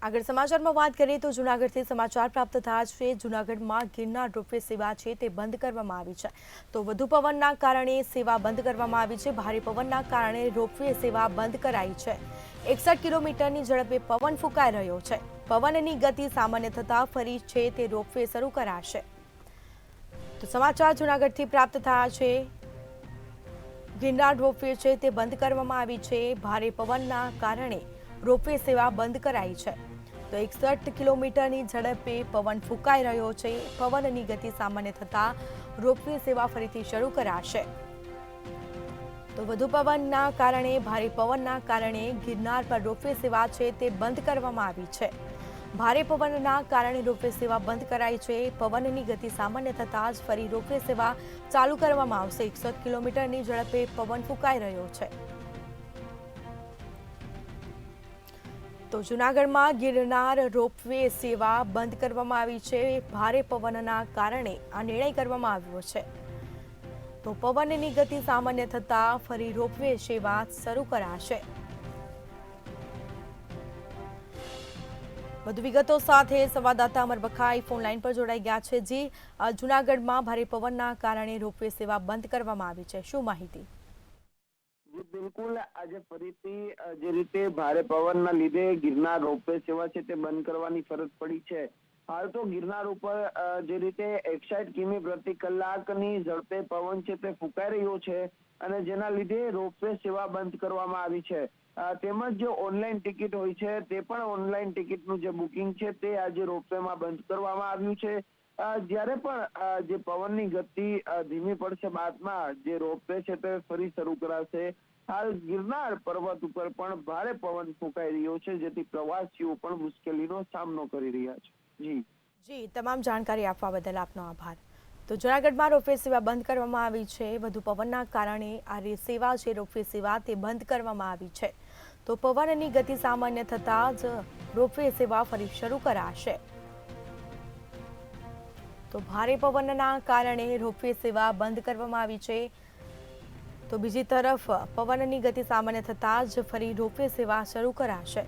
આગળ સમાચારમાં વાત કરીએ તો જૂનાગઢથી સમાચાર પ્રાપ્ત થયા છે। જૂનાગઢમાં ગિરનાર રોપવે સેવા છે તે બંધ કરવામાં આવી છે। તો વધુ પવનના કારણે સેવા બંધ કરવામાં આવી છે। ભારે પવનના કારણે રોપવે સેવા બંધ કરાઈ છે। 61 કિલોમીટરની ઝડપે પવન ફૂંકાઈ રહ્યો છે। પવનની ગતિ સામાન્ય થતા ફરી છે તે રોપવે શરૂ કરાશે। તો સમાચાર જૂનાગઢથી પ્રાપ્ત થયા છે। ગિરનાર રોપવે છે તે બંધ કરવામાં આવી છે। ભારે પવનના કારણે રોપવે સેવા બંધ કરાઈ છે। તો 61 કિલોમીટરની ઝડપે પવન ફૂંકાઈ રહ્યો છે। પવનની ગતિ સામાન્ય થતા રોપવે સેવા ફરીથી શરૂ કરાશે। તો વધુ પવનના કારણે ભારે પવનના કારણે ગિરનાર પર રોપવે સેવા છે તે બંધ કરવામાં આવી છે। ભારે પવનના કારણે રોપવે સેવા બંધ કરાઈ છે। પવનની ગતિ સામાન્ય થતાં જ ફરી રોપવે સેવા ચાલુ કરવામાં આવશે। 61 કિલોમીટરની ઝડપે પવન ફૂંકાઈ રહ્યો છે। તો જૂનાગઢમાં ગિરનાર રોપવે સેવા બંધ કરવામાં આવી છે। ભારે પવનના કારણે આ નિર્ણય કરવામાં આવ્યો છે। તો પવનની ગતિ સામાન્ય થતાં ફરી રોપવે સેવા શરૂ કરાશે। વધુ વિગતો સાથે સંવાદદાતા અમર બખાઈ ફોન લાઈન પર જોડાઈ ગયા છે। જી, જૂનાગઢમાં ભારે પવનના કારણે રોપવે સેવા બંધ કરવામાં આવી છે, શું માહિતી? બિલકુલ, આજે ફરીથી જે રીતે ભારે પવનના લીધે ગિરનાર રોપવે સેવા છે તે બંધ કરવાની ફરજ પડી છે। હાલ તો ગિરનાર ઉપર જે રીતે 61 કિમી પ્રતિ કલાકની ઝડપે પવન છે તે ફૂંકાઈ રહ્યો છે અને જેના લીધે રોપવે સેવા બંધ કરવામાં આવી છે। તેમજ જે ઓનલાઈન ટિકિટ હોય છે તે પણ ઓનલાઈન ટિકિટનું જે બુકિંગ છે તે આજે રોપવેમાં બંધ કરવામાં આવ્યું છે। જ્યારે પણ જે પવનની ગતિ ધીમી પડશે બાદમાં જે રોપવે છે તે ફરી શરૂ કરાશે। હાલ ગિરનાર પર્વત ઉપર પણ ભારે પવન ફૂંકાઈ રહ્યો છે, જેથી પ્રવાસીઓ પણ મુશ્કેલીનો સામનો કરી રહ્યા છે। જી, તમામ જાણકારી આપવા બદલ આપનો આભાર। તો જૂનાગઢમાં રોપવે સેવા બંધ કરવામાં આવી છે। વધુ પવનના કારણે આ સેવા છે રોપવે સેવા તે બંધ કરવામાં આવી છે। તો પવનની ગતિ સામાન્ય થતાં જ રોપવે સેવા ફરી શરૂ કરાશે। તો ભારે પવનના કારણે રોપવે સેવા બંધ કરવામાં આવી છે। તો બીજી તરફ પવનની ગતિ સામાન્ય થતાં જ ફરી રોપવે સેવા શરૂ કરાશે।